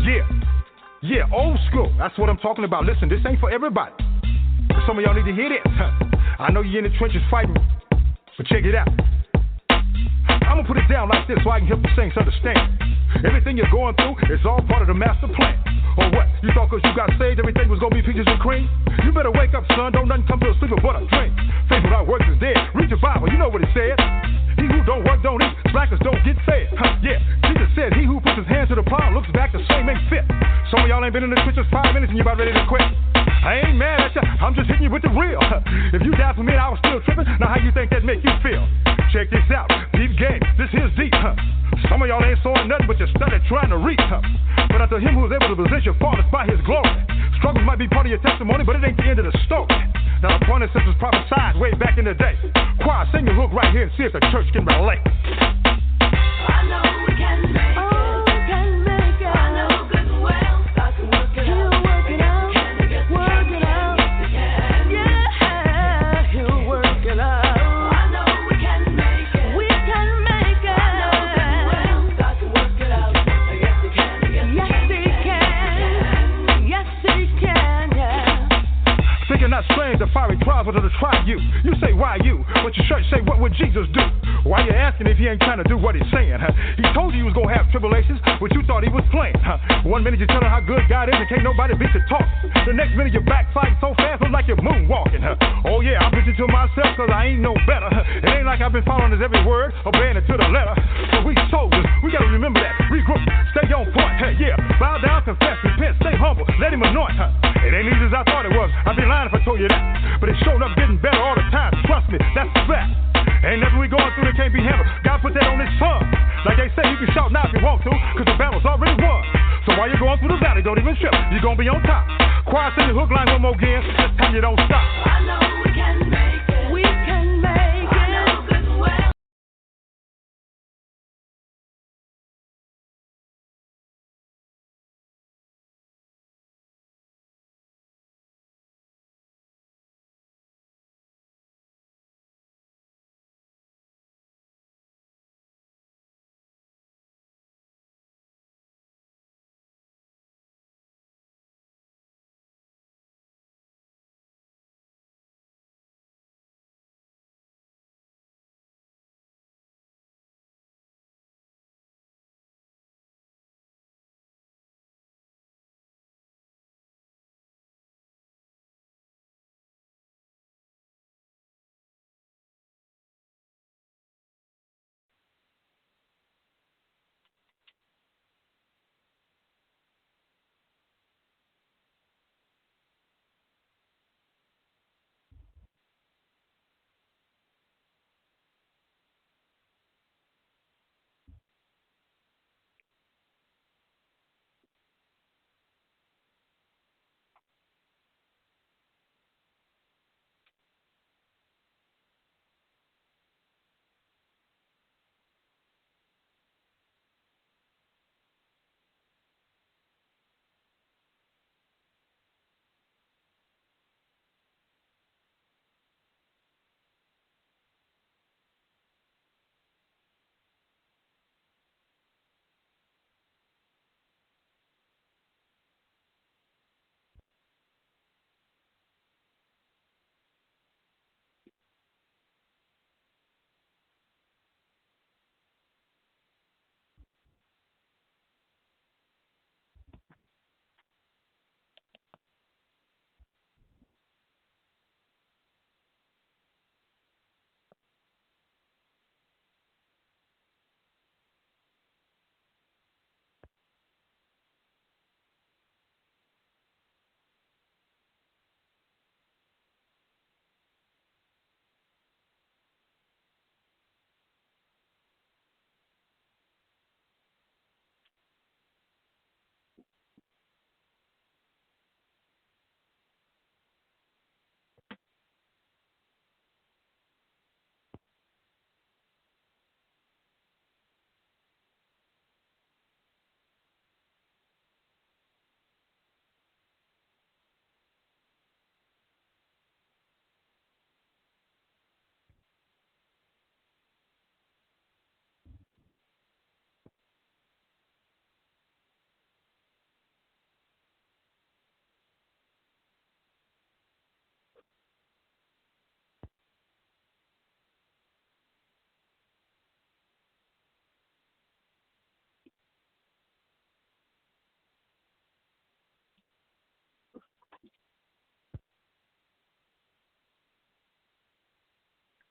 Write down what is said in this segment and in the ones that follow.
Yeah, old school. That's what I'm talking about. Listen, this ain't for everybody. Some of y'all need to hear this. I know you're in the trenches fighting, but check it out. I'm gonna put it down like this so I can help the saints understand. Everything you're going through is all part of the master plan. Or what? You thought cause you got saved everything was gonna be peaches and cream? You better wake up, son. Don't nothing come to a sleeper but a dream. Faith without works is dead. Read your Bible, you know what it says. He who don't work don't eat. Slackers don't get fed. Yeah, Jesus said he who puts his hand to the plow looks back the same ain't fit. Some of y'all ain't been in the trenches 5 minutes and you about ready to quit. I ain't mad at ya, I'm just hitting you with the real. If you died for me and I was still tripping, now how you think that make you feel? Check this out, deep game, this here's deep. Some of y'all ain't sawing nothing but you started trying to reach. But unto him who is able to position fathers by his glory. Struggles might be part of your testimony, but it ain't the end of the story. Now the point is, this was prophesied way back in the day. Choir, sing your hook right here and see if the church can relate. I know we can make it. Oh, we can make it. I know good and well. God can work it out. He'll work it out. Work it out. Yeah, he'll work it out. I know we can make it. We can make it. I know good and well. God can work it out. Yes, he can. Yes, he can. Yes, he can. Yeah. Thinking not strange, the fiery trials are to try you. You say, why you? But your church say, what would Jesus do? Why you asking if he ain't trying to do what he's saying? He told you he was going to have tribulations, but you thought he was playing. 1 minute you tell him how good God is and can't nobody beat your talk. The next minute you're backsliding so fast, look like you're moonwalking. Oh yeah, I'm bitching to myself cause I ain't no better. It ain't like I've been following his every word, obeying it to the letter. So we soldiers, we gotta remember that. Regroup, stay on point. Yeah, bow down, confess, repent, stay humble, let him anoint. It ain't easy as I thought it was. I'd be lying if I told you that. But it's showing up getting better all the time. Trust me, that's a fact. Ain't nothing we going through that can't be handled. God put that on his son. Like they say, you can shout now if you want to, cause the battle's already won. So while you're going through the valley, don't even trip. You're gonna be on top. Choir, sing the hook line one more again. This time you don't stop. I know we can make it. We can make it. I know good and well.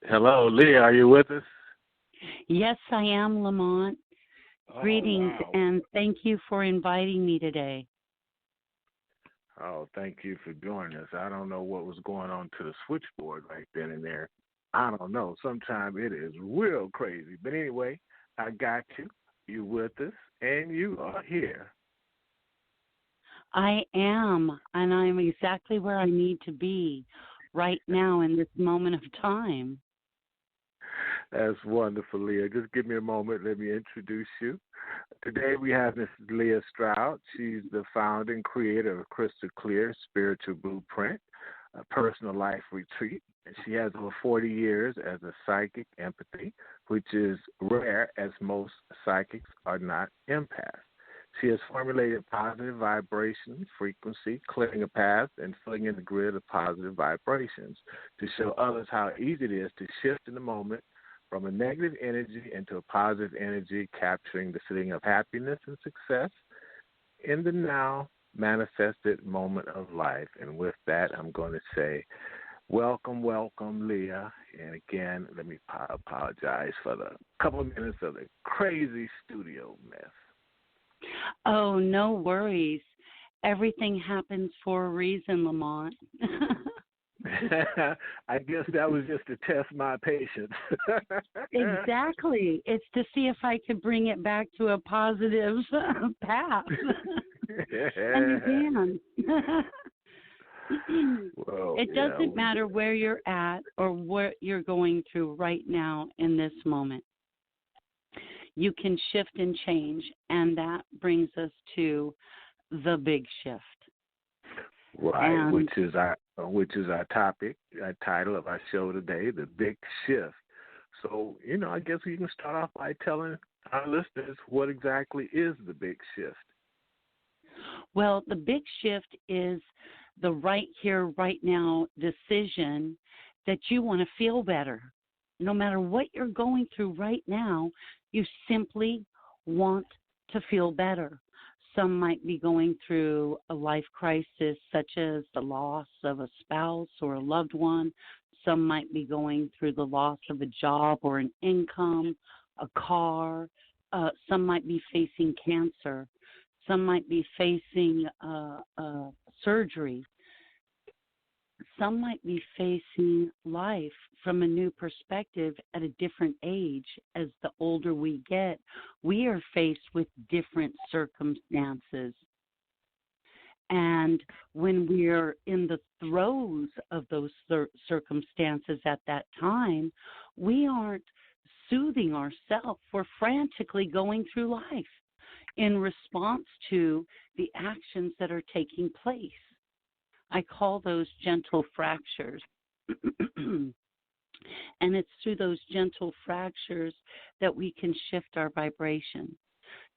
Hello, Leah. Are you with us? Yes, I am, Lamont. Oh, Greetings, wow. and thank you for inviting me today. Oh, thank you for joining us. I don't know what was going on to the switchboard right then and there. I don't know. Sometimes it is real crazy. But anyway, I got you. You with us, and you are here. I am, and I'm exactly where I need to be right now in this moment of time. That's wonderful, Leah. Just give me a moment. Let me introduce you. Today we have Mrs. Le'a Stroud. She's the founder and creator of CrystalClear Spiritual Blueprint, a personal life retreat. And she has over 40 years as a psychic empathy, which is rare as most psychics are not empaths. She has formulated positive vibration frequency, clearing a path and filling in the grid of positive vibrations to show others how easy it is to shift in the moment from a negative energy into a positive energy, capturing the feeling of happiness and success in the now manifested moment of life. And with that, I'm going to say, welcome, welcome, Leah. And again, let me apologize for the couple of minutes of the crazy studio mess. Oh, no worries. Everything happens for a reason, Lamont. I guess that was just to test my patience. Exactly. It's to see if I could bring it back to a positive path. And you can. Well, It doesn't matter where you're at or what you're going through right now in this moment. You can shift and change, and that brings us to the big shift. Right, And which is our topic, our title of our show today, the big shift. So, I guess we can start off by telling our listeners what exactly is the big shift. well, the big shift is the right here, right now decision that you want to feel better. No matter what you're going through right now, you simply want to feel better. Some might be going through a life crisis, such as the loss of a spouse or a loved one. Some might be going through the loss of a job or an income, a car. Some might be facing cancer. Some might be facing surgery. Some might be facing life from a new perspective at a different age. As the older we get, we are faced with different circumstances. And when we're in the throes of those circumstances at that time, we aren't soothing ourselves. We're frantically going through life in response to the actions that are taking place. I call those gentle fractures. And it's through those gentle fractures that we can shift our vibration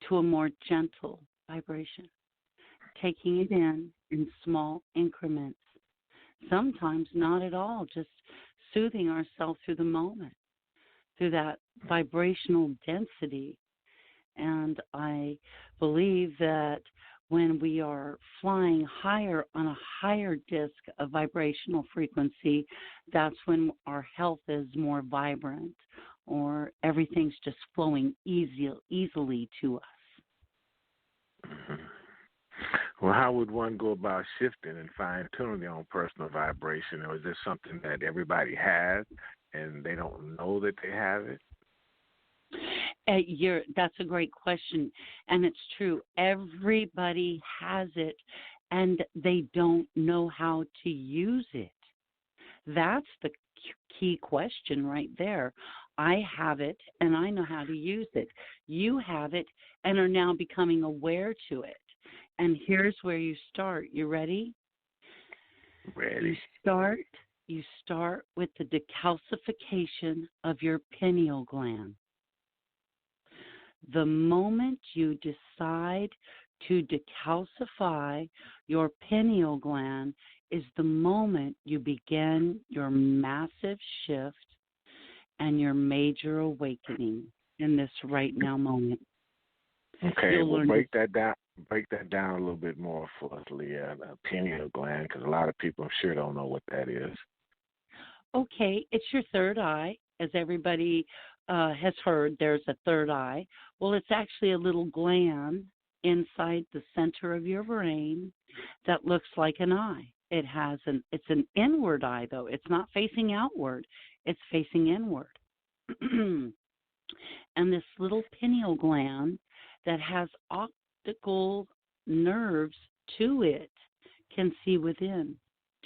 to a more gentle vibration, taking it in small increments. Sometimes not at all, just soothing ourselves through the moment, through that vibrational density. And I believe that when we are flying higher on a higher disk of vibrational frequency, that's when our health is more vibrant, or everything's just flowing easily to us. Mm-hmm. Well, how would one go about shifting and fine-tuning their own personal vibration? Or is this something that everybody has and they don't know that they have it? That's a great question, and it's true. Everybody has it, and they don't know how to use it. That's the key question right there. I have it, and I know how to use it. You have it, and are now becoming aware to it. And here's where you start. You ready? Ready. You start with the decalcification of your pineal gland. The moment you decide to decalcify your pineal gland is the moment you begin your massive shift and your major awakening in this right now moment. Okay, well, break that down a little bit more for us, Leah. The pineal gland, because a lot of people, I'm sure, don't know what that is. Okay, it's your third eye. As everybody has heard, there's a third eye. Well, it's actually a little gland inside the center of your brain that looks like an eye. It's an inward eye though. It's not facing outward. It's facing inward. And this little pineal gland that has optical nerves to it can see within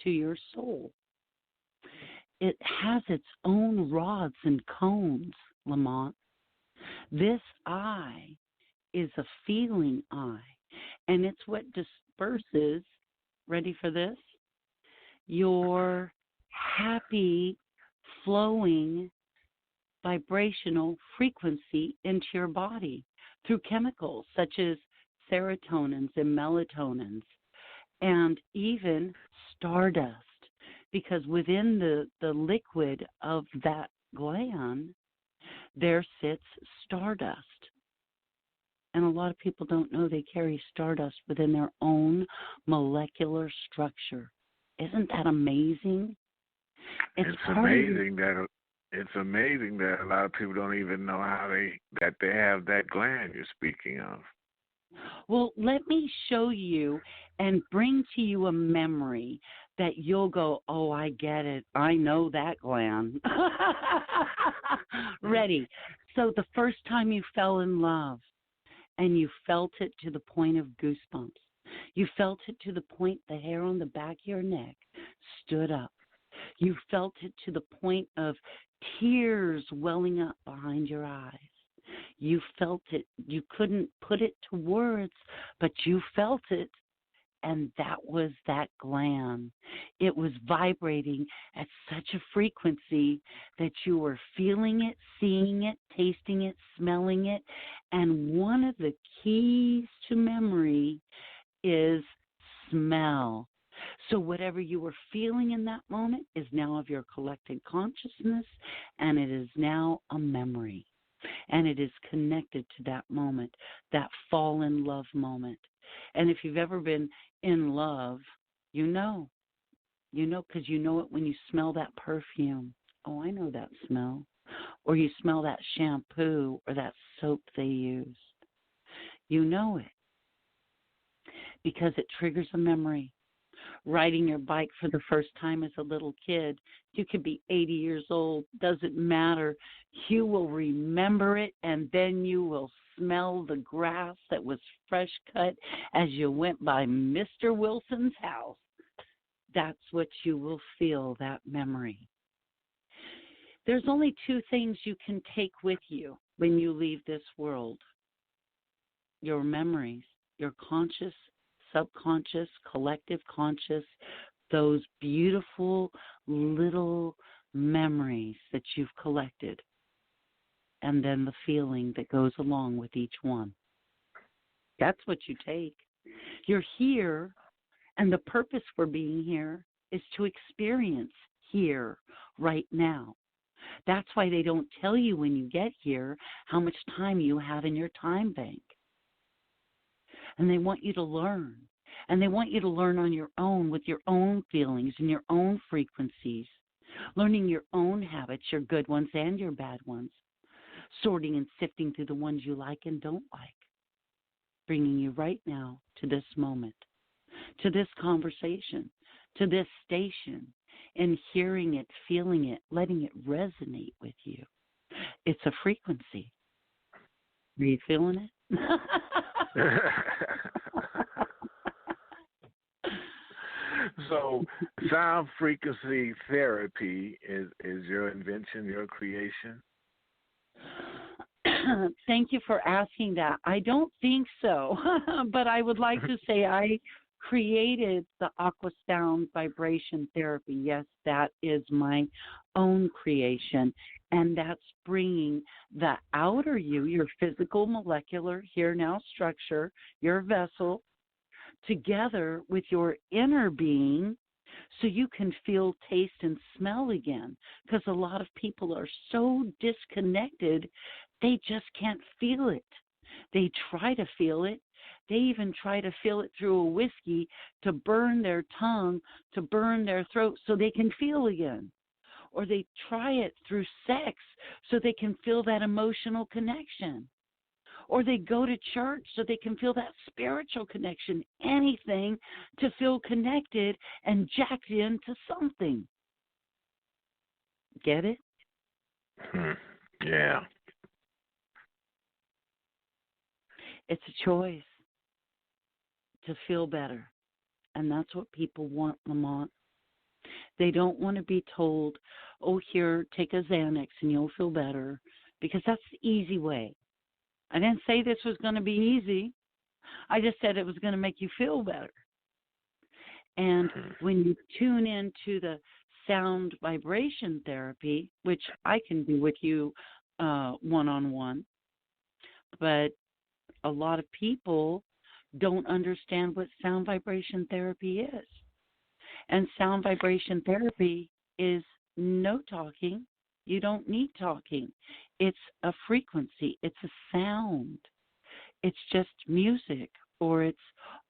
to your soul. It has its own rods and cones, Lamont. This eye is a feeling eye, and it's what disperses, ready for this, your happy, flowing, vibrational frequency into your body through chemicals such as serotonins and melatonins and even stardust, because within the liquid of that gland there sits stardust. And a lot of people don't know they carry stardust within their own molecular structure. Isn't that amazing? It's amazing that a lot of people don't even know that they have that gland you're speaking of. Well, let me show you and bring to you a memory that you'll go, oh, I get it. I know that gland. Ready. So the first time you fell in love and you felt it to the point of goosebumps, you felt it to the point the hair on the back of your neck stood up. You felt it to the point of tears welling up behind your eyes. You felt it. You couldn't put it to words, but you felt it. And that was that gland. It was vibrating at such a frequency that you were feeling it, seeing it, tasting it, smelling it. And one of the keys to memory is smell. So whatever you were feeling in that moment is now of your collected consciousness, and it is now a memory. And it is connected to that moment, that fall in love moment. And if you've ever been in love, you know, because you know it when you smell that perfume. Oh, I know that smell. Or you smell that shampoo or that soap they use. You know it because it triggers a memory. Riding your bike for the first time as a little kid, you could be 80 years old, doesn't matter. You will remember it, and then you will smell the grass that was fresh cut as you went by Mr. Wilson's house. That's what you will feel, that memory. There's only two things you can take with you when you leave this world. Your memories, your conscious, subconscious, collective conscious, those beautiful little memories that you've collected, and then the feeling that goes along with each one. That's what you take. You're here, and the purpose for being here is to experience here, right now. That's why they don't tell you when you get here how much time you have in your time bank. And they want you to learn. And they want you to learn on your own with your own feelings and your own frequencies, learning your own habits, your good ones and your bad ones, sorting and sifting through the ones you like and don't like, bringing you right now to this moment, to this conversation, to this station, and hearing it, feeling it, letting it resonate with you. It's a frequency. Are you feeling it? So, sound frequency therapy is your invention, your creation? Thank you for asking that. I don't think so, but I would like to say I created the aqua sound vibration therapy. Yes, that is my own creation, and that's bringing the outer you, your physical, molecular, here now structure, your vessel, together with your inner being so you can feel, taste, and smell again. Because a lot of people are so disconnected, they just can't feel it. They try to feel it. They even try to feel it through a whiskey to burn their tongue, to burn their throat so they can feel again. or they try it through sex so they can feel that emotional connection, or they go to church so they can feel that spiritual connection, anything to feel connected and jacked into something. Get it? Yeah. It's a choice to feel better. And that's what people want, Lamont. They don't want to be told, oh, here, take a Xanax and you'll feel better, because that's the easy way. I didn't say this was going to be easy. I just said it was going to make you feel better. And when you tune into the sound vibration therapy, which I can do with you one-on-one, but a lot of people don't understand what sound vibration therapy is. And sound vibration therapy is no talking. You don't need talking. It's a frequency. It's a sound. It's just music, or it's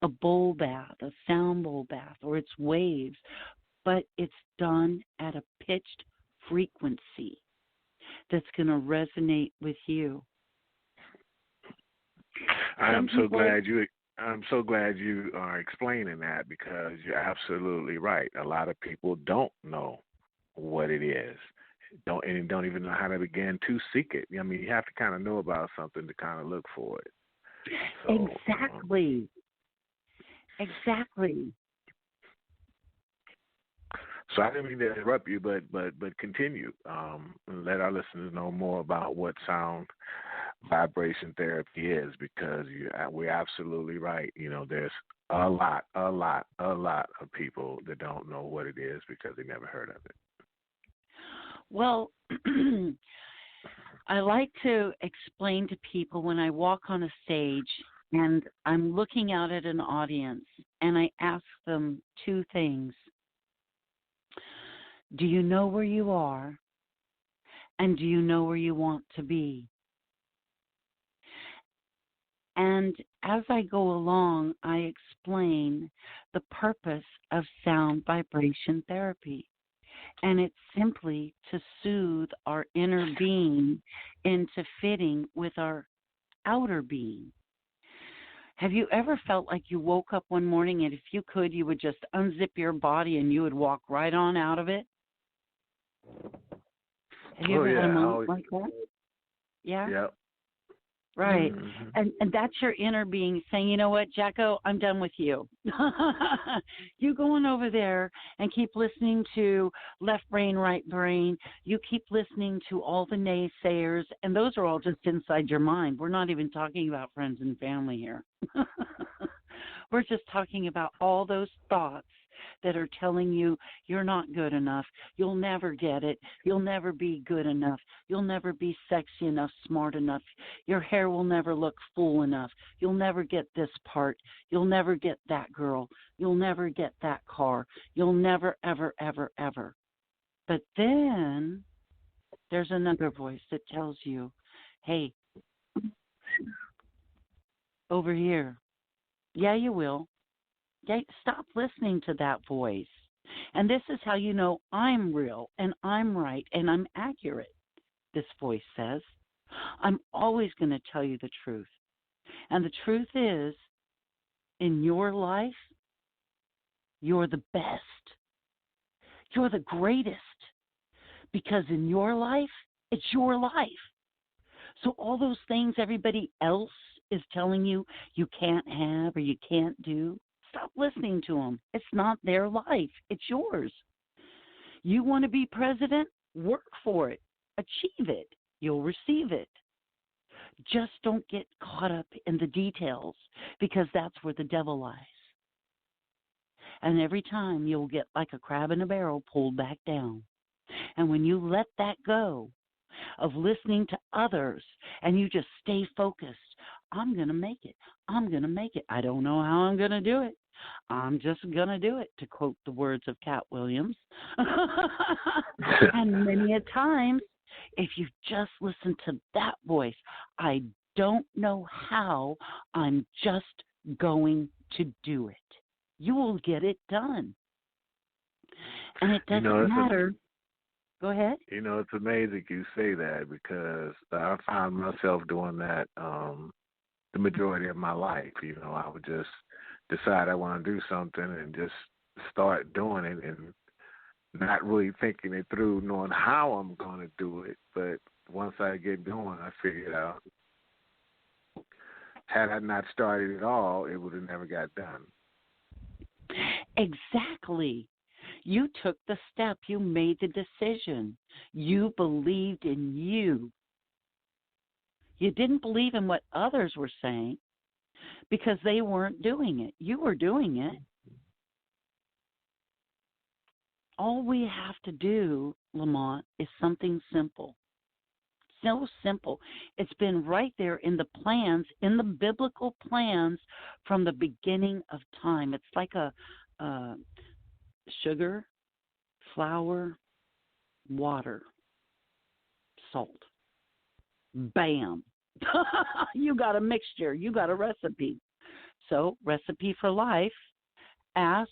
a bowl bath, a sound bowl bath, or it's waves. But it's done at a pitched frequency that's going to resonate with you. I'm so glad you are explaining that, because you're absolutely right. A lot of people don't know what it is. Don't even know how to begin to seek it. I mean, you have to kind of know about something to kind of look for it. So, exactly. Exactly. So I didn't mean to interrupt you, but continue. Let our listeners know more about what sound vibration therapy is, because we're absolutely right. You know, there's a lot of people that don't know what it is because they never heard of it. Well, I like to explain to people when I walk on a stage and I'm looking out at an audience, and I ask them two things. Do you know where you are? And do you know where you want to be? And as I go along, I explain the purpose of sound vibration therapy. And it's simply to soothe our inner being into fitting with our outer being. Have you ever felt like you woke up one morning and if you could, you would just unzip your body and you would walk right on out of it? Have you ever had a moment like that? Yeah? Yep. Right. Mm-hmm. And that's your inner being saying, you know what, Jacko, I'm done with you. You going over there and keep listening to left brain, right brain. You keep listening to all the naysayers, and those are all just inside your mind. We're not even talking about friends and family here. We're just talking about all those thoughts that are telling you you're not good enough, you'll never get it, you'll never be good enough, you'll never be sexy enough, smart enough, your hair will never look full enough, you'll never get this part, you'll never get that girl, you'll never get that car, you'll never, ever, ever, ever. But then there's another voice that tells you, hey, over here, yeah, you will. Stop listening to that voice. And this is how you know I'm real and I'm right and I'm accurate, this voice says. I'm always going to tell you the truth. And the truth is, in your life, you're the best. You're the greatest. Because in your life, it's your life. So all those things everybody else is telling you you can't have or you can't do, stop listening to them. It's not their life. It's yours. You want to be president? Work for it. Achieve it. You'll receive it. Just don't get caught up in the details, because that's where the devil lies. And every time you'll get like a crab in a barrel pulled back down. And when you let that go of listening to others and you just stay focused, I'm going to make it. I'm going to make it. I don't know how I'm going to do it. I'm just going to do it, to quote the words of Cat Williams. And many a times, if you just listen to that voice, I don't know how, I'm just going to do it. You will get it done. And it doesn't matter. Go ahead. You know, it's amazing you say that because I found myself doing that the majority of my life. You know, I would just decide I want to do something and just start doing it and not really thinking it through, knowing how I'm going to do it. But once I get going, I figured out had I not started at all, it would have never got done. Exactly. You took the step. You made the decision. You believed in you. You didn't believe in what others were saying because they weren't doing it. You were doing it. All we have to do, Lamont, is something simple. So simple. It's been right there in the plans, in the biblical plans from the beginning of time. It's like a sugar, flour, water, salt. Bam. You got a mixture. You got a recipe. So, recipe for life. Ask,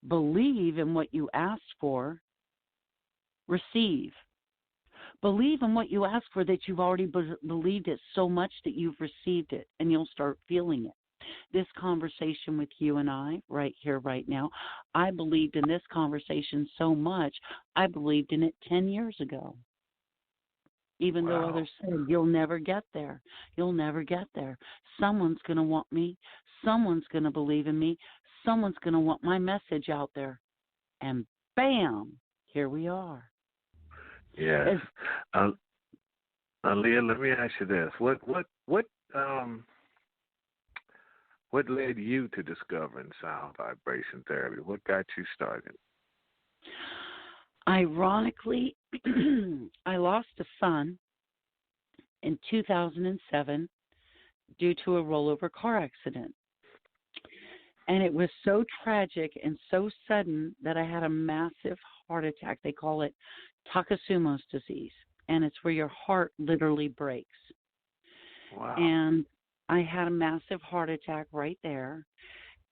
believe in what you asked for, receive. Believe in what you ask for that you've already believed it so much that you've received it, and you'll start feeling it. This conversation with you and I, right here, right now, I believed in this conversation so much, I believed in it 10 years ago. Even though others said, you'll never get there. You'll never get there. Someone's going to want me. Someone's going to believe in me. Someone's going to want my message out there. And bam, here we are. Yes. Leah, let me ask you this. What led you to discovering sound vibration therapy? What got you started? Ironically, I lost a son in 2007 due to a rollover car accident. And it was so tragic and so sudden that I had a massive heart attack. They call it Takasumo's disease, and it's where your heart literally breaks. Wow. And I had a massive heart attack right there.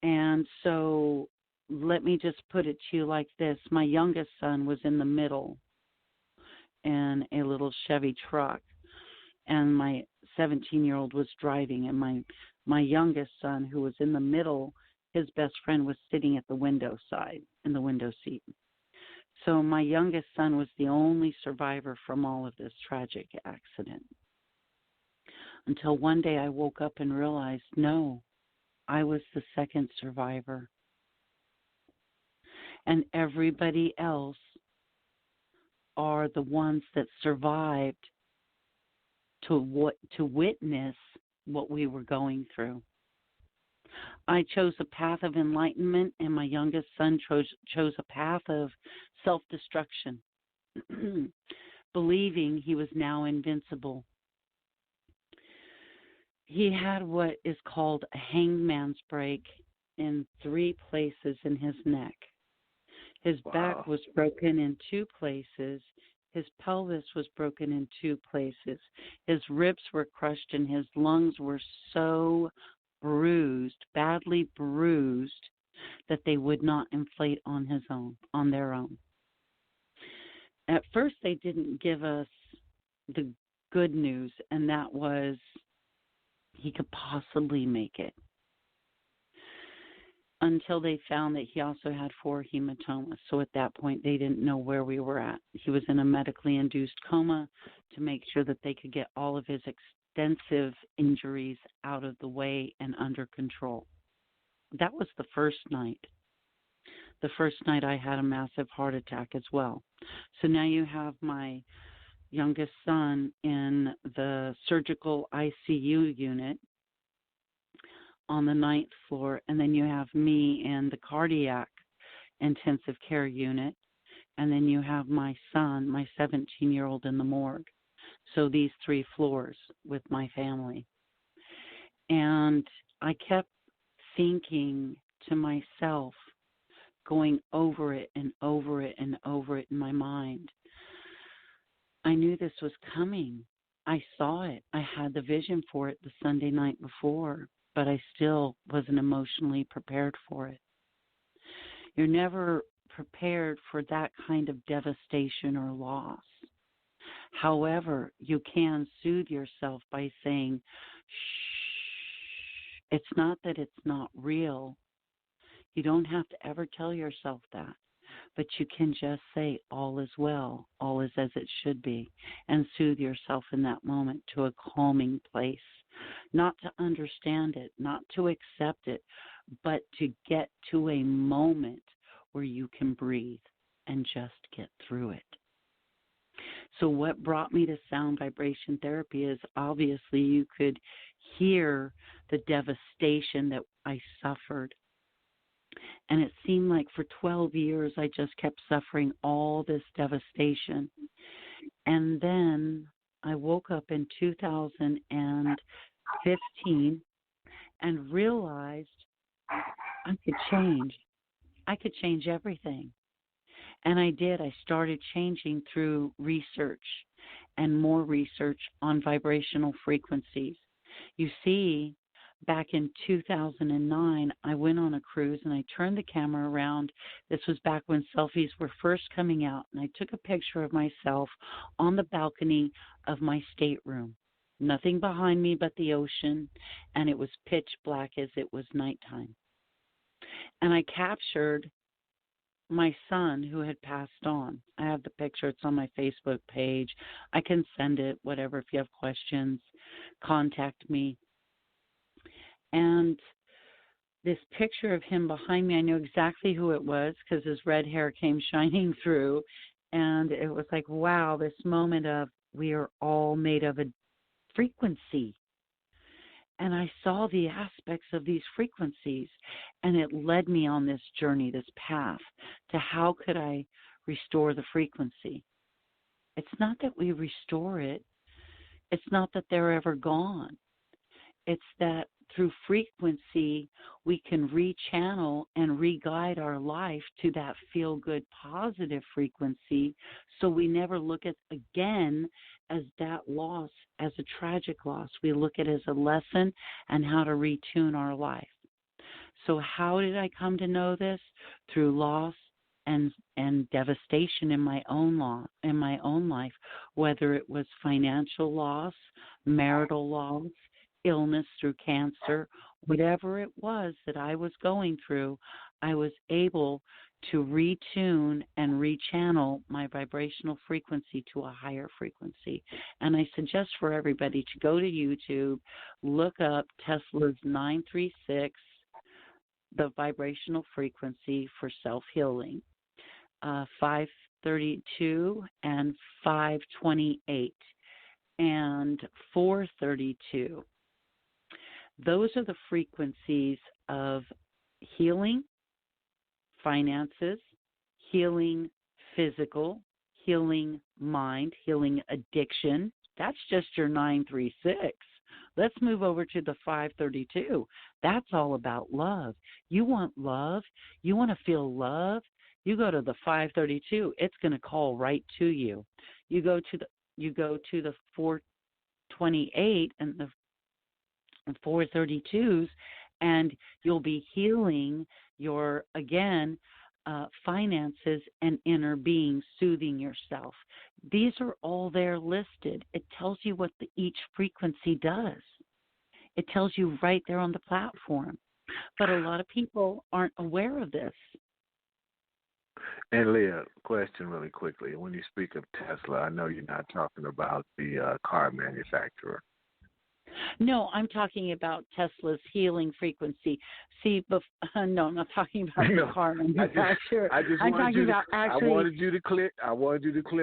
And so let me just put it to you like this. My youngest son was in the middle in a little Chevy truck, and my 17-year-old was driving, and my youngest son, who was in the middle, his best friend was sitting at the window side in the window seat. So my youngest son was the only survivor from all of this tragic accident. Until one day I woke up and realized, no, I was the second survivor. And everybody else are the ones that survived to witness what we were going through. I chose a path of enlightenment, and my youngest son chose a path of self-destruction, believing he was now invincible. He had what is called a hangman's break in 3 places in his neck. His back was broken in 2 places. His pelvis was broken in 2 places. His ribs were crushed, and his lungs were so bruised, badly bruised, that they would not inflate on their own. At first, they didn't give us the good news, and that was he could possibly make it, until they found that he also had 4 hematomas. So at that point, they didn't know where we were at. He was in a medically induced coma to make sure that they could get all of his extensive injuries out of the way and under control. That was the first night. The first night I had a massive heart attack as well. So now you have my youngest son in the surgical ICU unit on the 9th floor, and then you have me in the cardiac intensive care unit, and then you have my son, my 17-year-old, in the morgue. So these 3 floors with my family. And I kept thinking to myself, going over it and over it and over it in my mind. I knew this was coming. I saw it. I had the vision for it the Sunday night before, but I still wasn't emotionally prepared for it. You're never prepared for that kind of devastation or loss. However, you can soothe yourself by saying, shh, it's not that it's not real. You don't have to ever tell yourself that, but you can just say all is well, all is as it should be, and soothe yourself in that moment to a calming place. Not to understand it, not to accept it, but to get to a moment where you can breathe and just get through it. So what brought me to sound vibration therapy is obviously you could hear the devastation that I suffered. And it seemed like for 12 years I just kept suffering all this devastation. And then I woke up in 2015 and realized I could change. I could change everything. And I did. I started changing through research and more research on vibrational frequencies. You see, back in 2009, I went on a cruise and I turned the camera around. This was back when selfies were first coming out. And I took a picture of myself on the balcony of my stateroom. Nothing behind me but the ocean. And it was pitch black as it was nighttime. And I captured my son who had passed on. I have the picture. It's on my Facebook page. I can send it, whatever. If you have questions, contact me. And this picture of him behind me, I knew exactly who it was because his red hair came shining through. And it was like, wow, this moment of we are all made of a frequency. And I saw the aspects of these frequencies, and it led me on this journey, this path, to how could I restore the frequency. It's not that we restore it. It's not that they're ever gone. It's that through frequency, we can rechannel and re-guide our life to that feel-good, positive frequency, so we never look at again as that loss as a tragic loss. We look at it as a lesson and how to retune our life. So how did I come to know this? Through loss and devastation in my own life, whether it was financial loss, marital loss, illness through cancer, whatever it was that I was going through, I was able to retune and rechannel my vibrational frequency to a higher frequency. And I suggest for everybody to go to YouTube, look up Tesla's 936, the vibrational frequency for self-healing, 532 and 528 and 432. Those are the frequencies of healing, finances, healing physical, healing mind, healing addiction. That's just your 936. Let's move over to the 532. That's all about love. You want love? You want to feel love? You go to the 532. It's going to call right to you. You go to the 428 and the 432s, and you'll be healing your, again, finances and inner being, soothing yourself. These are all there listed. It tells you what each frequency does. It tells you right there on the platform. But a lot of people aren't aware of this. And Leah, question really quickly. When you speak of Tesla, I know you're not talking about the car manufacturer. No, I'm talking about Tesla's healing frequency. See, no, I'm not talking about the car manufacturer. I'm talking about actually. I wanted you to clear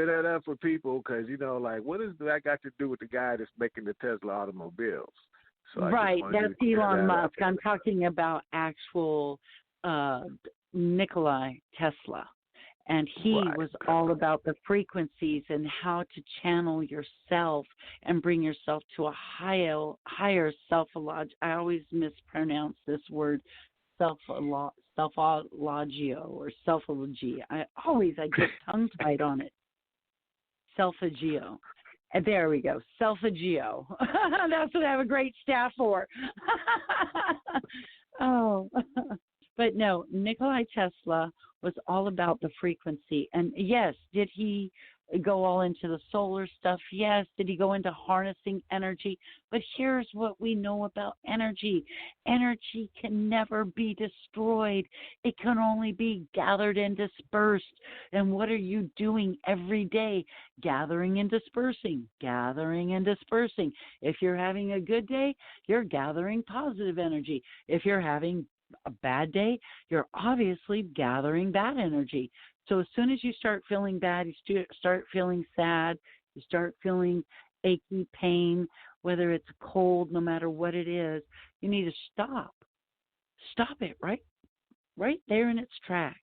that up for people because like, what does that got to do with the guy that's making the Tesla automobiles? So right, that's Elon Musk. I'm talking about actual Nikola Tesla. And he was all about the frequencies and how to channel yourself and bring yourself to a higher self-log. I always mispronounce this word, self-logio or self-logy. I get tongue-tied on it. Self-agio. And there we go, self-agio. That's what I have a great staff for. Oh. But no, Nikola Tesla was all about the frequency. And yes, did he go all into the solar stuff? Yes. Did he go into harnessing energy? But here's what we know about energy. Energy can never be destroyed. It can only be gathered and dispersed. And what are you doing every day? Gathering and dispersing, gathering and dispersing. If you're having a good day, you're gathering positive energy. If you're having a bad day, you're obviously gathering bad energy. So as soon as you start feeling bad, you start feeling sad, you start feeling achy pain, whether it's cold, no matter what it is, you need to stop. Stop it right there in its tracks.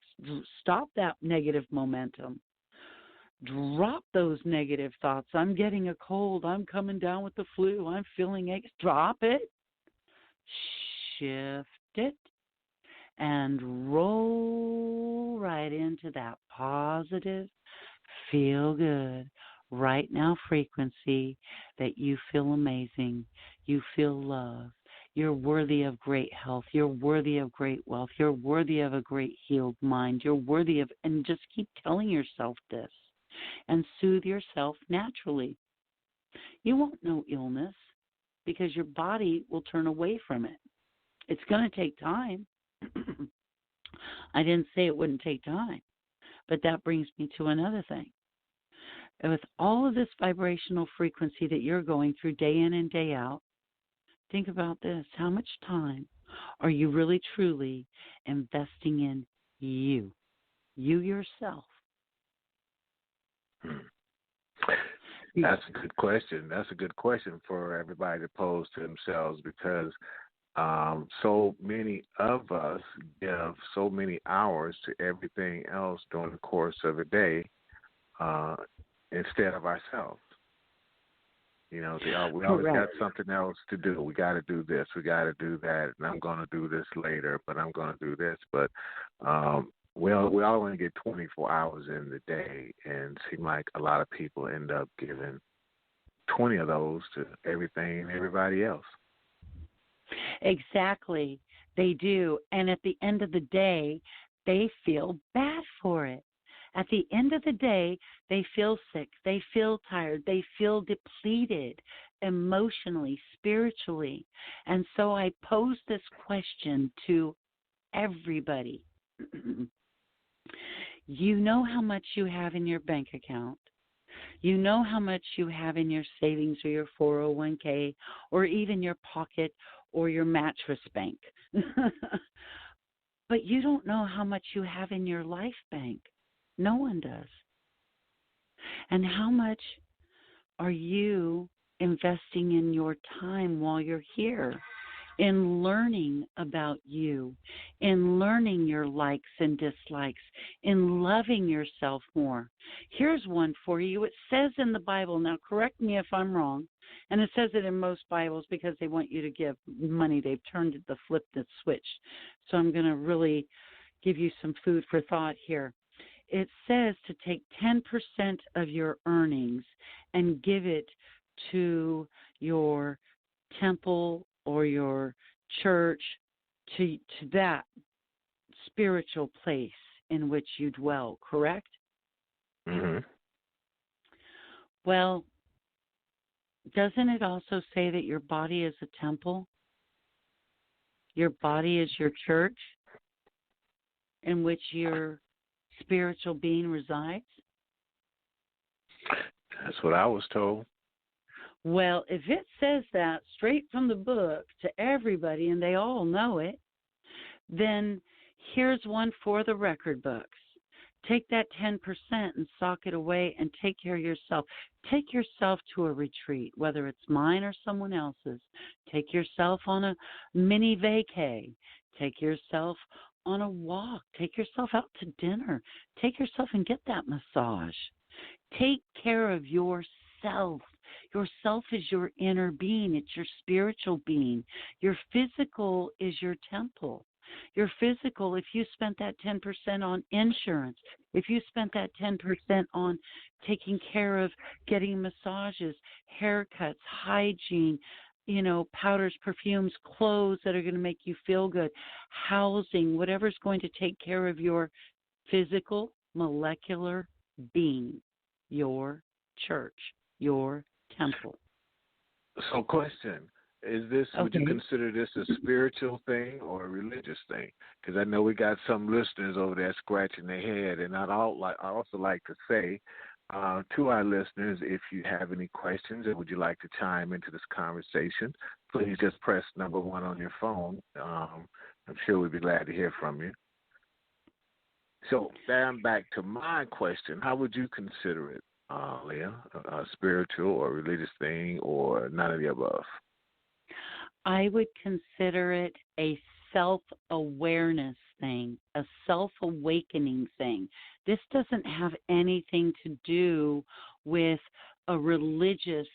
Stop that negative momentum. Drop those negative thoughts. I'm getting a cold. I'm coming down with the flu. I'm feeling aches. Drop it. Shift it. And roll right into that positive, feel good, right now frequency that you feel amazing, you feel love, you're worthy of great health, you're worthy of great wealth, you're worthy of a great healed mind, you're worthy of, and just keep telling yourself this and soothe yourself naturally. You won't know illness because your body will turn away from it. It's going to take time. I didn't say it wouldn't take time, but that brings me to another thing. And with all of this vibrational frequency that you're going through day in and day out, think about this. How much time are you really truly investing in you yourself? That's a good question. That's a good question for everybody to pose to themselves, because so many of us give so many hours to everything else during the course of a day instead of ourselves. You know, we always got something else to do. We got to do this. We got to do that. And I'm going to do this later, but I'm going to do this. But we all only get 24 hours in the day, and it seems like a lot of people end up giving 20 of those to everything and everybody else. Exactly. They do. And at the end of the day, they feel bad for it. At the end of the day, they feel sick. They feel tired. They feel depleted emotionally, spiritually. And so I pose this question to everybody. You know how much you have in your bank account. You know how much you have in your savings or your 401k or even your pocket or your mattress bank. But you don't know how much you have in your life bank. No one does. And how much are you investing in your time while you're here, in learning about you, in learning your likes and dislikes, in loving yourself more? Here's one for you. It says in the Bible, now correct me if I'm wrong, and it says it in most Bibles because they want you to give money. They've turned the flip the switch. So I'm going to really give you some food for thought here. It says to take 10% of your earnings and give it to your temple or your church, to that spiritual place in which you dwell, correct? Mm-hmm. Well, doesn't it also say that your body is a temple? Your body is your church in which your spiritual being resides? That's what I was told. Well, if it says that straight from the book to everybody and they all know it, then here's one for the record books. Take that 10% and sock it away and take care of yourself. Take yourself to a retreat, whether it's mine or someone else's. Take yourself on a mini vacay. Take yourself on a walk. Take yourself out to dinner. Take yourself and get that massage. Take care of yourself. Yourself is your inner being. It's your spiritual being. Your physical is your temple. Your physical, if you spent that 10% on insurance, if you spent that 10% on taking care of getting massages, haircuts, hygiene, powders, perfumes, clothes that are going to make you feel good, housing, whatever's going to take care of your physical, molecular being, your church, your temple. So, question: Is this? Would you Okay. consider this a spiritual thing or a religious thing? Because I know we got some listeners over there scratching their head, and I also like to say to our listeners, if you have any questions or would you like to chime into this conversation, please just press number 1 on your phone. I'm sure we'd be glad to hear from you. So, then back to my question: How would you consider it, Leah? A spiritual or religious thing, or none of the above? I would consider it a self-awareness thing, a self-awakening thing. This doesn't have anything to do with a religious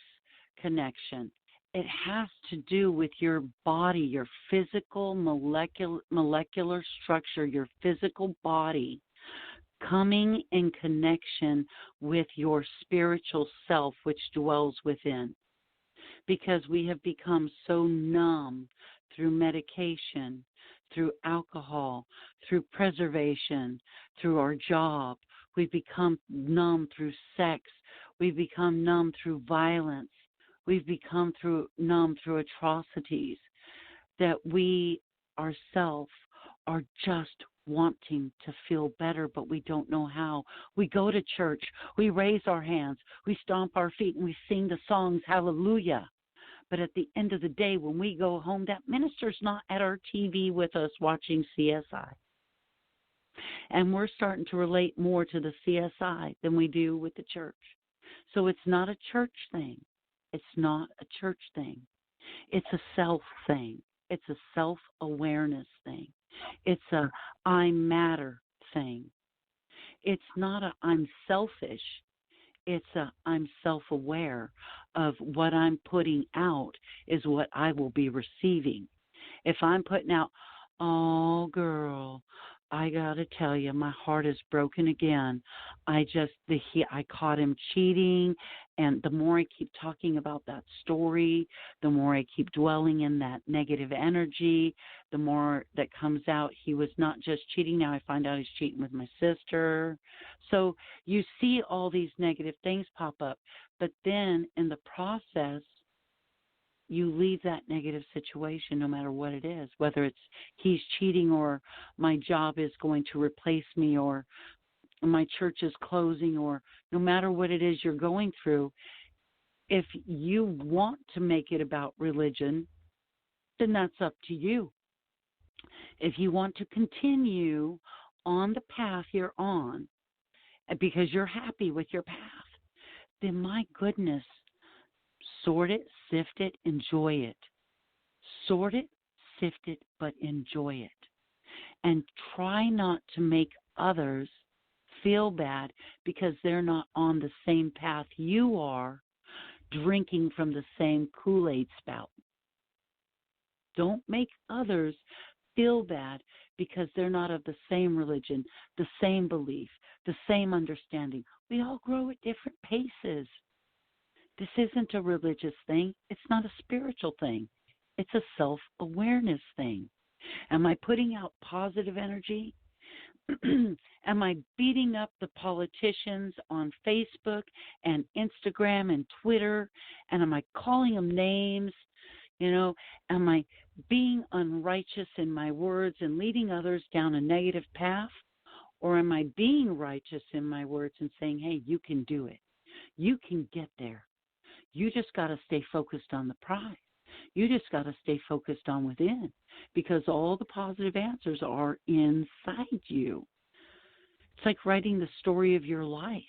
connection. It has to do with your body, your physical molecular structure, your physical body coming in connection with your spiritual self, which dwells within. Because we have become so numb through medication, through alcohol, through preservation, through our job. We've become numb through sex. We've become numb through violence. We've become numb through atrocities, that we ourselves are just wanting to feel better, but we don't know how. We go to church, we raise our hands, we stomp our feet, and we sing the songs, hallelujah. But at the end of the day, when we go home, that minister's not at our TV with us watching CSI. And we're starting to relate more to the CSI than we do with the church. So it's not a church thing. It's not a church thing. It's a self thing. It's a self-awareness thing. It's a I matter thing. It's not a I'm selfish. It's a I'm self-aware of what I'm putting out is what I will be receiving. If I'm putting out, oh, girl, I got to tell you, my heart is broken again. I caught him cheating, and the more I keep talking about that story, the more I keep dwelling in that negative energy, the more that comes out. He was not just cheating. Now I find out he's cheating with my sister. So you see all these negative things pop up, but then in the process, you leave that negative situation no matter what it is, whether it's he's cheating or my job is going to replace me or my church is closing, or no matter what it is you're going through. If you want to make it about religion, then that's up to you. If you want to continue on the path you're on because you're happy with your path, then my goodness, sort it, sift it, enjoy it. Sort it, sift it, but enjoy it. And try not to make others feel bad because they're not on the same path you are, drinking from the same Kool-Aid spout. Don't make others feel bad because they're not of the same religion, the same belief, the same understanding. We all grow at different paces. This isn't a religious thing. It's not a spiritual thing. It's a self-awareness thing. Am I putting out positive energy? Am I beating up the politicians on Facebook and Instagram and Twitter? And am I calling them names? Am I being unrighteous in my words and leading others down a negative path? Or am I being righteous in my words and saying, hey, you can do it. You can get there. You just got to stay focused on the prize. You just got to stay focused on within, because all the positive answers are inside you. It's like writing the story of your life.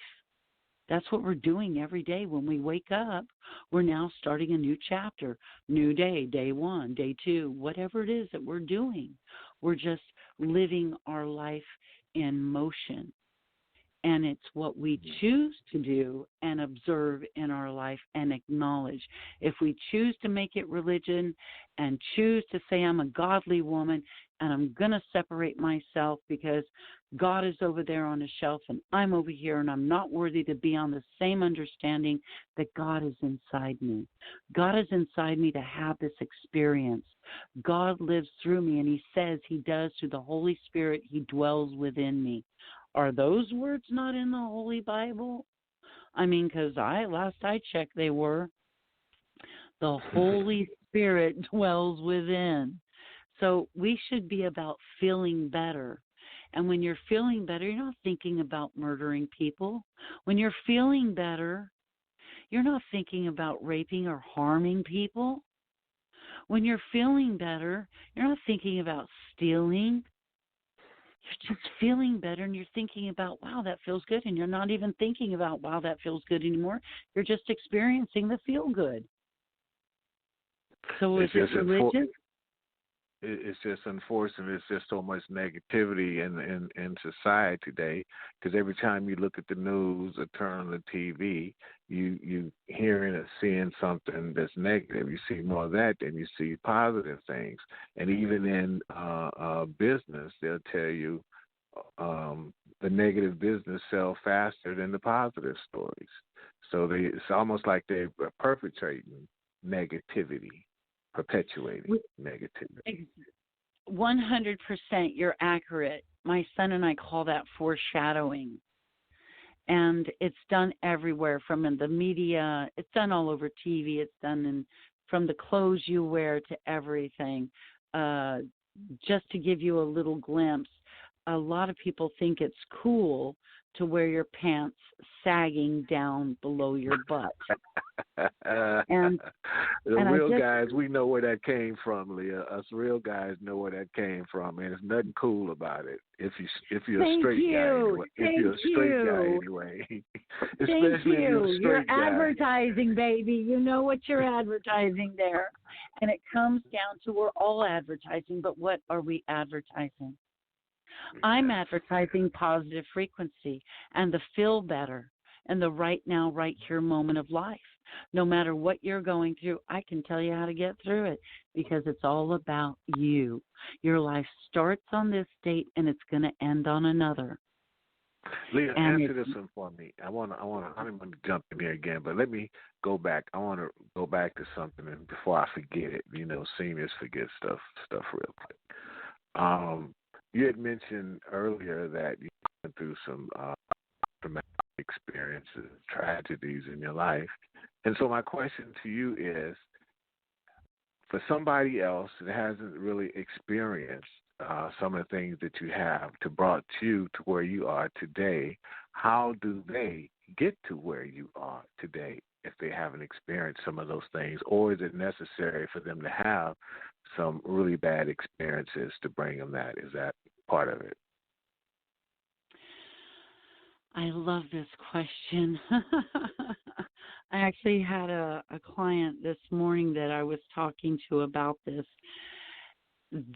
That's what we're doing every day. When we wake up, we're now starting a new chapter, new day, day 1, day 2, whatever it is that we're doing. We're just living our life in motion. And it's what we choose to do and observe in our life and acknowledge. If we choose to make it religion and choose to say I'm a godly woman and I'm going to separate myself because God is over there on a shelf and I'm over here and I'm not worthy to be on the same understanding that God is inside me. God is inside me to have this experience. God lives through me, and he says he does through the Holy Spirit. He dwells within me. Are those words not in the Holy Bible? I mean, because last I checked, they were. The Holy Spirit dwells within. So we should be about feeling better. And when you're feeling better, you're not thinking about murdering people. When you're feeling better, you're not thinking about raping or harming people. When you're feeling better, you're not thinking about stealing. You're just feeling better, and you're thinking about, wow, that feels good. And you're not even thinking about, wow, that feels good anymore. You're just experiencing the feel good. So is it religious? It's just unfortunate. It's just so much negativity in society today. Because every time you look at the news or turn on the TV, you hearing or seeing something that's negative. You see more of that than you see positive things. And even in business, they'll tell you the negative business sell faster than the positive stories. So it's almost like they're perpetrating negativity. Perpetuating negativity. 100%, you're accurate. My son and I call that foreshadowing. And it's done everywhere, from in the media. It's done all over TV. It's done from the clothes you wear to everything. Just to give you a little glimpse, a lot of people think it's cool to wear your pants sagging down below your butt. And real guys, we know where that came from, Leah. Us real guys know where that came from, and there's nothing cool about it. If you're a straight guy anyway. If you're a straight guy anyway. Especially if you're a straight guy. You're advertising, baby. You know what you're advertising there. And it comes down to, we're all advertising, but what are we advertising? I'm advertising positive frequency and the feel better and the right now, right here moment of life. No matter what you're going through, I can tell you how to get through it, because it's all about you. Your life starts on this date and it's going to end on another. Leah, answer this one for me. I don't want to jump in here again, but let me go back. I want to go back to something, and before I forget it, seniors forget stuff real quick. You had mentioned earlier that you went through some traumatic experiences, tragedies in your life. And so my question to you is, for somebody else that hasn't really experienced some of the things that you have brought you to where you are today, how do they get to where you are today if they haven't experienced some of those things? Or is it necessary for them to have some really bad experiences to bring them that? Is that part of it? I love this question. I actually had a client this morning that I was talking to about this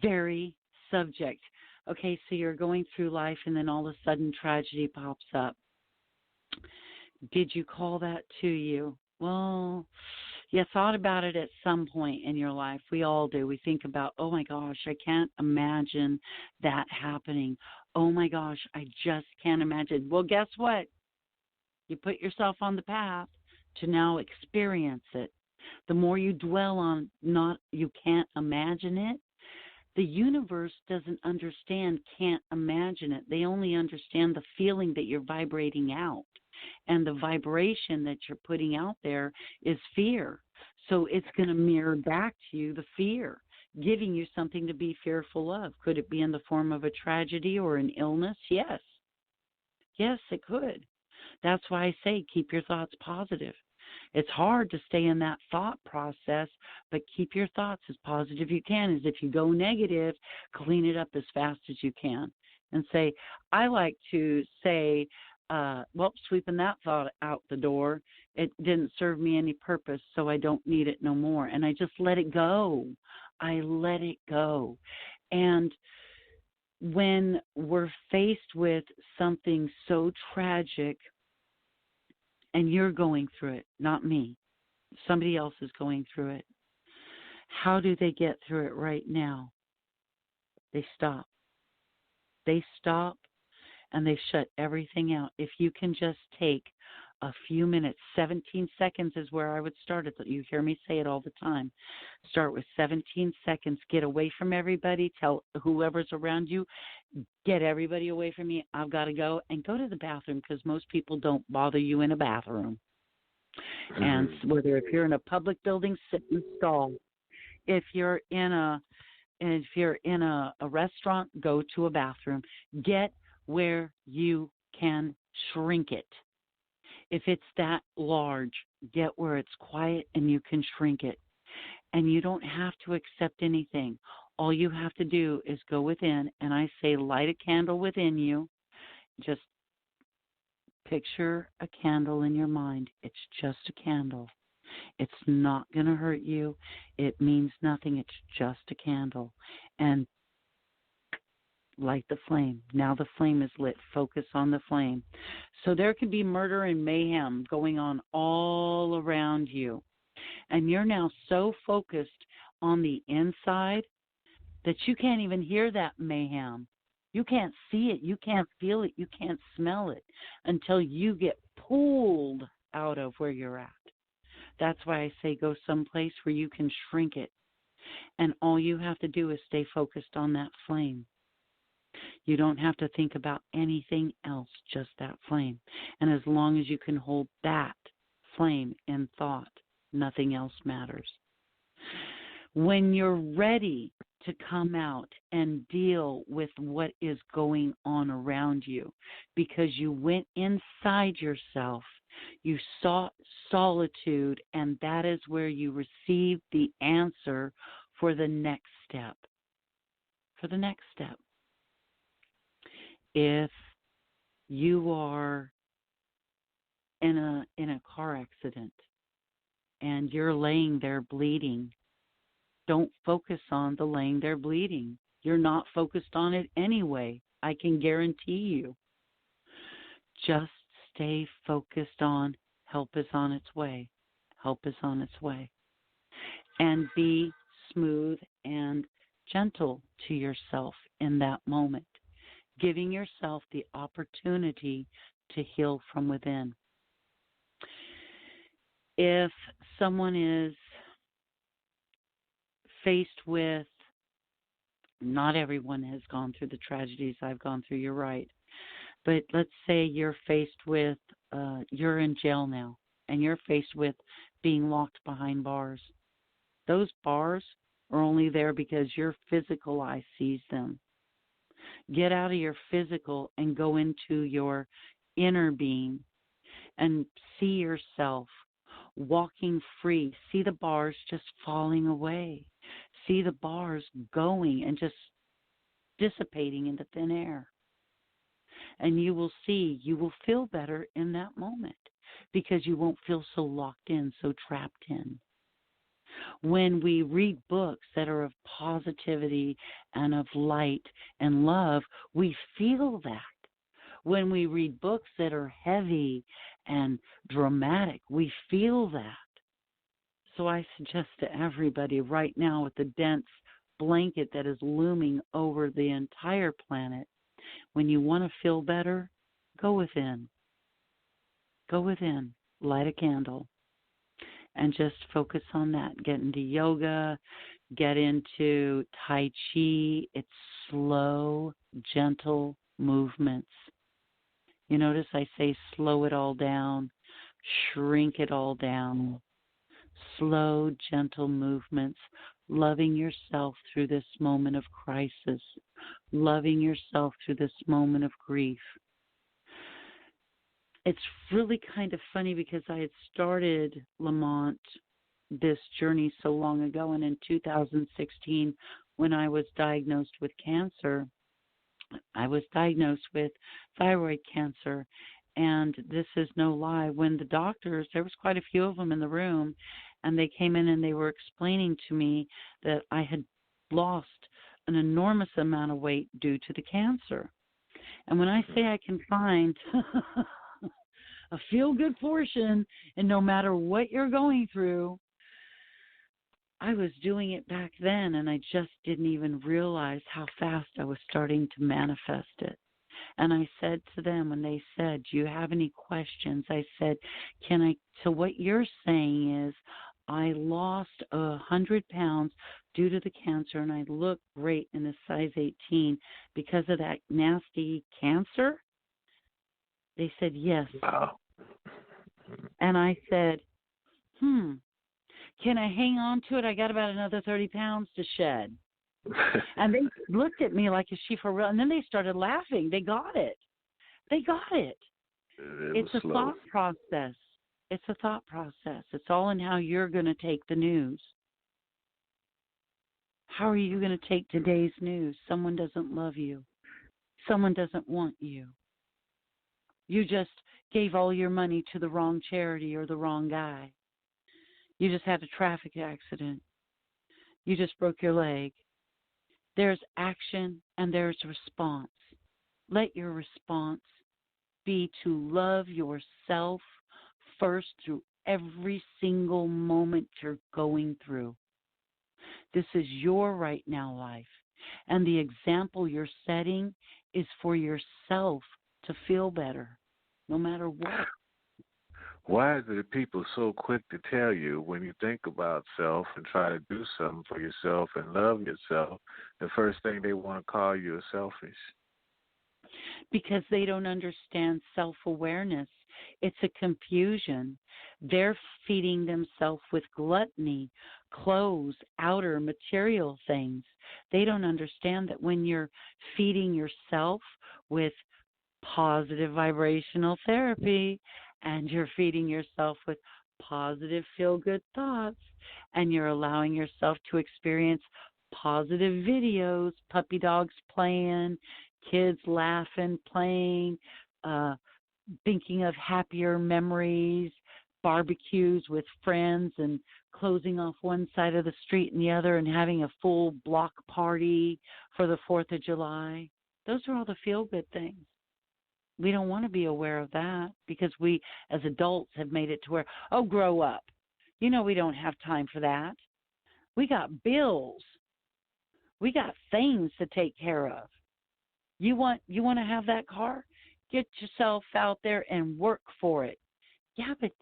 very subject. Okay, so you're going through life and then all of a sudden tragedy pops up. Did you call that to you? Well, you thought about it at some point in your life. We all do. We think about, oh my gosh, I can't imagine that happening. Oh my gosh, I just can't imagine. Well, guess what? You put yourself on the path to now experience it. The more you dwell on you can't imagine it, the universe doesn't understand can't imagine it. They only understand the feeling that you're vibrating out. And the vibration that you're putting out there is fear. So it's going to mirror back to you the fear, giving you something to be fearful of. Could it be in the form of a tragedy or an illness? Yes. Yes, it could. That's why I say keep your thoughts positive. It's hard to stay in that thought process, but keep your thoughts as positive as you can. As if you go negative, clean it up as fast as you can. And say, I like to say, sweeping that thought out the door. It didn't serve me any purpose, so I don't need it no more. And I just let it go. I let it go. And when we're faced with something so tragic, and you're going through it, not me, somebody else is going through it, how do they get through it right now? They stop. They stop and they shut everything out. If you can just take a few minutes. 17 seconds is where I would start it. You hear me say it all the time. Start with 17 seconds. Get away from everybody. Tell whoever's around you, get everybody away from me. I've got to go. And go to the bathroom, because most people don't bother you in a bathroom. And whether if you're in a public building, sit in the stall. If you're in a restaurant, go to a bathroom. Get where you can shrink it. If it's that large, get where it's quiet and you can shrink it. And you don't have to accept anything. All you have to do is go within, and I say light a candle within you. Just picture a candle in your mind. It's just a candle. It's not going to hurt you. It means nothing. It's just a candle. And light the flame. Now the flame is lit. Focus on the flame. So there could be murder and mayhem going on all around you. And you're now so focused on the inside that you can't even hear that mayhem. You can't see it. You can't feel it. You can't smell it until you get pulled out of where you're at. That's why I say go someplace where you can shrink it. And all you have to do is stay focused on that flame. You don't have to think about anything else, just that flame. And as long as you can hold that flame in thought, nothing else matters. When you're ready to come out and deal with what is going on around you, because you went inside yourself, you sought solitude, and that is where you received the answer for the next step. For the next step. If you are in a car accident and you're laying there bleeding, don't focus on the laying there bleeding. You're not focused on it anyway. I can guarantee you. Just stay focused on help is on its way. Help is on its way. And be smooth and gentle to yourself in that moment, giving yourself the opportunity to heal from within. If someone is faced with, not everyone has gone through the tragedies I've gone through, you're right, but let's say you're faced with, you're in jail now, and you're faced with being locked behind bars. Those bars are only there because your physical eye sees them. Get out of your physical and go into your inner being and see yourself walking free. See the bars just falling away. See the bars going and just dissipating into thin air. And you will see, you will feel better in that moment because you won't feel so locked in, so trapped in. When we read books that are of positivity and of light and love, we feel that. When we read books that are heavy and dramatic, we feel that. So I suggest to everybody right now, with the dense blanket that is looming over the entire planet, when you want to feel better, go within. Go within. Light a candle. And just focus on that. Get into yoga. Get into Tai Chi. It's slow, gentle movements. You notice I say slow it all down, shrink it all down. Slow, gentle movements, loving yourself through this moment of crisis, loving yourself through this moment of grief. It's really kind of funny because I had started, Lamont, this journey so long ago, and in 2016, when I was diagnosed with cancer, I was diagnosed with thyroid cancer, and this is no lie. When the doctors, there was quite a few of them in the room, and they came in and they were explaining to me that I had lost an enormous amount of weight due to the cancer. And when I say I can find a feel-good portion, and no matter what you're going through, I was doing it back then, and I just didn't even realize how fast I was starting to manifest it. And I said to them when they said, "Do you have any questions?" I said, so what you're saying is I lost 100 pounds due to the cancer, and I look great in a size 18 because of that nasty cancer? They said, yes. Wow. And I said, can I hang on to it? I got about another 30 pounds to shed. And they looked at me like, is she for real? And then they started laughing. They got it. It's a thought process. It's a thought process. It's all in how you're going to take the news. How are you going to take today's news? Someone doesn't love you. Someone doesn't want you. You just gave all your money to the wrong charity or the wrong guy. You just had a traffic accident. You just broke your leg. There's action and there's response. Let your response be to love yourself first through every single moment you're going through. This is your right now life. And the example you're setting is for yourself to feel better, no matter what. Why are the people so quick to tell you when you think about self and try to do something for yourself and love yourself, the first thing they want to call you is selfish? Because they don't understand self-awareness. It's a confusion. They're feeding themselves with gluttony, clothes, outer material things. They don't understand that when you're feeding yourself with positive vibrational therapy and you're feeding yourself with positive feel-good thoughts and you're allowing yourself to experience positive videos, puppy dogs playing, kids laughing, playing, thinking of happier memories, barbecues with friends and closing off one side of the street and the other and having a full block party for the 4th of July. Those are all the feel-good things. We don't want to be aware of that because we as adults have made it to where, grow up. We don't have time for that. We got bills. We got things to take care of. You want to have that car? Get yourself out there and work for it. Yeah, but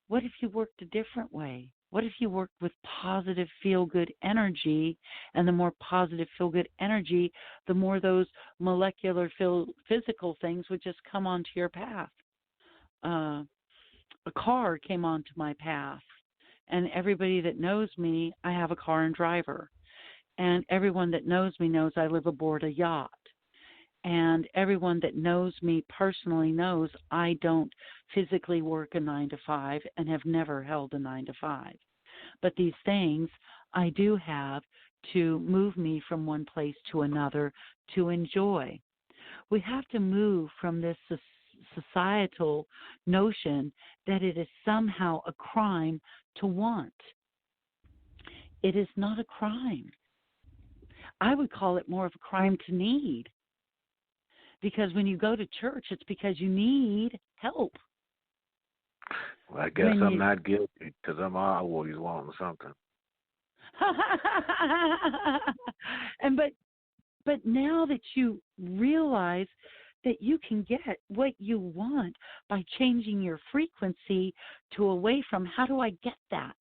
what if you worked a different way? What if you worked with positive feel-good energy? And the more positive feel-good energy, the more those molecular physical things would just come onto your path. A car came onto my path. And everybody that knows me, I have a car and driver. And everyone that knows me knows I live aboard a yacht. And everyone that knows me personally knows I don't physically work a 9-to-5 and have never held a 9-to-5. But these things I do have to move me from one place to another to enjoy. We have to move from this societal notion that it is somehow a crime to want. It is not a crime. I would call it more of a crime to need. Because when you go to church, it's because you need help. Well, I guess I'm not guilty because I'm always wanting something. But now that you realize that you can get what you want by changing your frequency to away from how do I get that?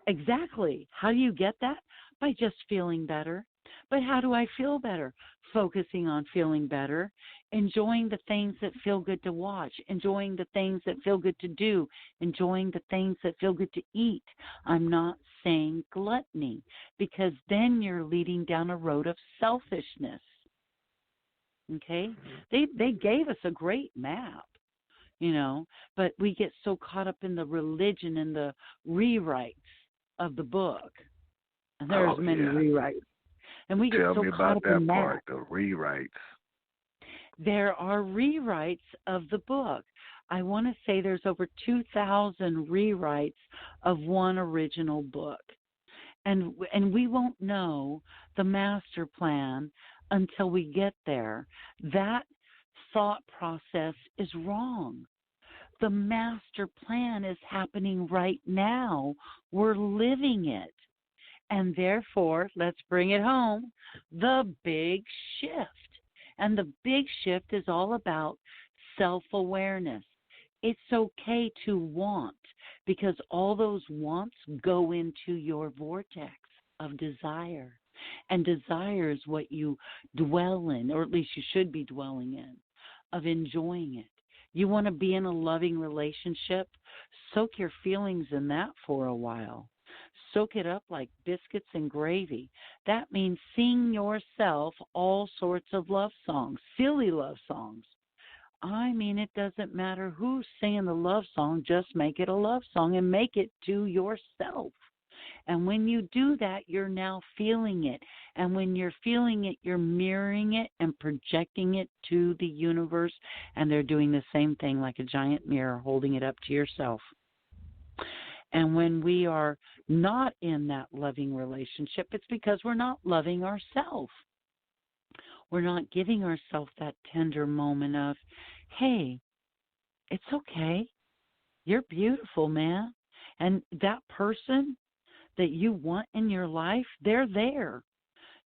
Exactly. How do you get that? By just feeling better. But how do I feel better? Focusing on feeling better, enjoying the things that feel good to watch, enjoying the things that feel good to do, enjoying the things that feel good to eat. I'm not saying gluttony, because then you're leading down a road of selfishness. Okay? They gave us a great map, but we get so caught up in the religion and the rewrites of the book. And there's many rewrites. And we get Tell so me caught about up that in part, that. the rewrites. There are rewrites of the book. I want to say there's over 2,000 rewrites of one original book. And we won't know the master plan until we get there. That thought process is wrong. The master plan is happening right now. We're living it. And therefore, let's bring it home, the big shift. And the big shift is all about self-awareness. It's okay to want because all those wants go into your vortex of desire. And desire is what you dwell in, or at least you should be dwelling in, of enjoying it. You want to be in a loving relationship? Soak your feelings in that for a while. Soak it up like biscuits and gravy. That means sing yourself all sorts of love songs, silly love songs. I mean, it doesn't matter who's singing the love song, just make it a love song and make it to yourself. And when you do that, you're now feeling it. And when you're feeling it, you're mirroring it and projecting it to the universe. And they're doing the same thing like a giant mirror, holding it up to yourself. And when we are not in that loving relationship, it's because we're not loving ourselves. We're not giving ourselves that tender moment of, hey, it's okay. You're beautiful, man. And that person that you want in your life, they're there.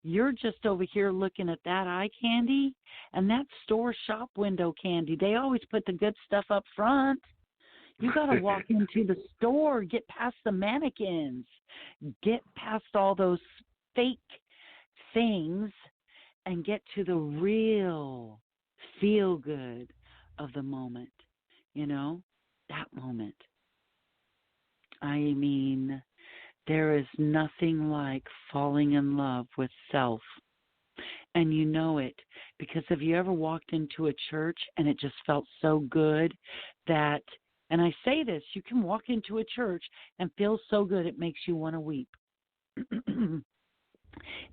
You're just over here looking at that eye candy and that store shop window candy. They always put the good stuff up front. You got to walk into the store, get past the mannequins, get past all those fake things and get to the real feel good of the moment, that moment. I mean, there is nothing like falling in love with self. And you know it because have you ever walked into a church and it just felt so good that, and I say this, you can walk into a church and feel so good it makes you want to weep.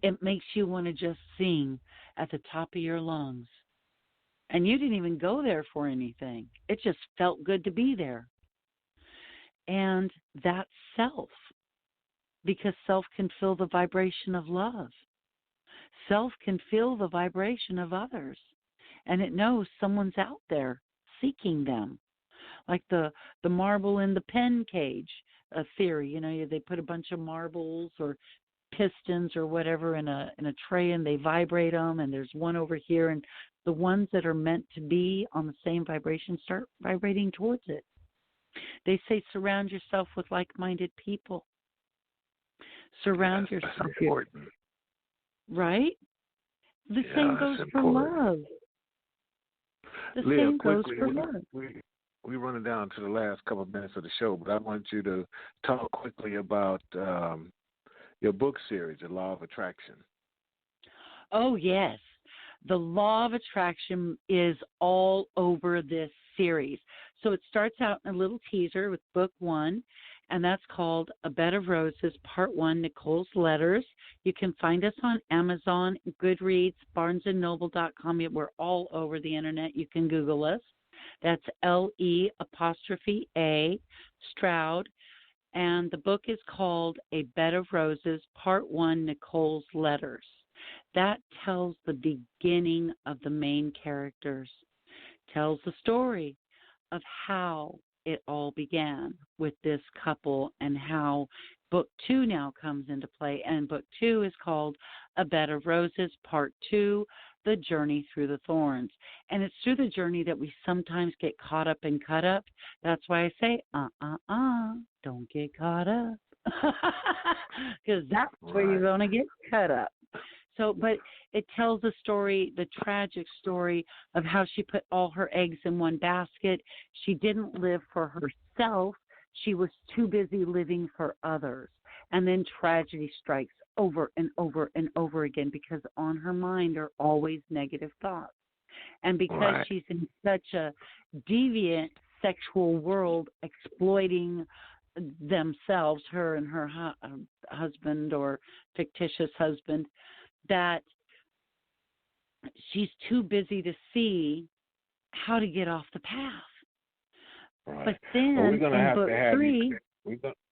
It makes you want to just sing at the top of your lungs. And you didn't even go there for anything. It just felt good to be there. And that's self. Because self can feel the vibration of love. Self can feel the vibration of others. And it knows someone's out there seeking them. Like the marble in the pen cage theory. They put a bunch of marbles or pistons or whatever in a tray and they vibrate them. And there's one over here. And the ones that are meant to be on the same vibration start vibrating towards it. They say surround yourself with like-minded people. Surround yourself. That's important. Right? The same goes for love. The Leah, same quickly, goes for love. We're running down to the last couple of minutes of the show, but I want you to talk quickly about your book series, The Law of Attraction. Oh, yes. The Law of Attraction is all over this series. So it starts out in a little teaser with book 1, and that's called A Bed of Roses, Part 1, Nicole's Letters. You can find us on Amazon, Goodreads, BarnesandNoble.com. We're all over the internet. You can Google us. That's Le'a Stroud. And the book is called A Bed of Roses, Part 1, Nicole's Letters. That tells the beginning of the main characters, tells the story of how it all began with this couple and how book 2 now comes into play. And book 2 is called A Bed of Roses, Part 2, The Journey Through the Thorns. And it's through the journey that we sometimes get caught up and cut up. That's why I say, don't get caught up. Because that's where you're going to get cut up. So, but it tells the story, the tragic story of how she put all her eggs in one basket. She didn't live for herself. She was too busy living for others. And then tragedy strikes over and over and over again because on her mind are always negative thoughts. And because she's in such a deviant sexual world exploiting themselves, her and her husband or fictitious husband, that she's too busy to see how to get off the path. Right. But then we're gonna in have book to have 3,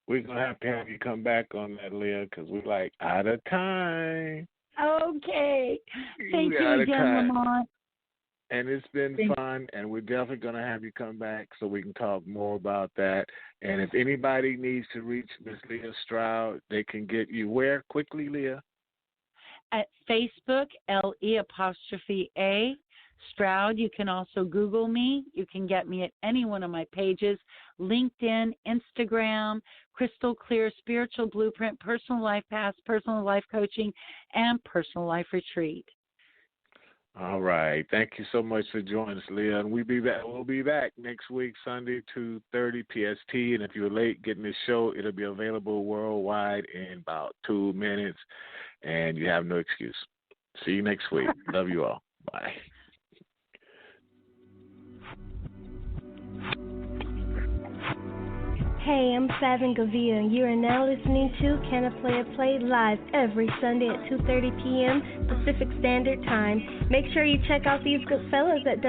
we're gonna have to have you come back on that, Leah, because we're like out of time. Okay. Thank you again, Lamont. And it's been fun, and we're definitely going to have you come back so we can talk more about that. And if anybody needs to reach Miss Le'a Stroud, they can get you where quickly, Leah? At Facebook, LE''A Stroud. You can also Google me. You can get me at any one of my pages, LinkedIn, Instagram, CrystalClear, Spiritual Blueprint, Personal Life Path, Personal Life Coaching, and Personal Life Retreat. All right. Thank you so much for joining us, Leah. And we'll be back next week, Sunday, 2:30 PST. And if you're late getting this show, it'll be available worldwide in about 2 minutes. And you have no excuse. See you next week. Love you all. Bye. Hey, I'm Savin Gavia, and you are now listening to Can a Player Play live every Sunday at 2:30 p.m. Pacific Standard Time. Make sure you check out these good fellas at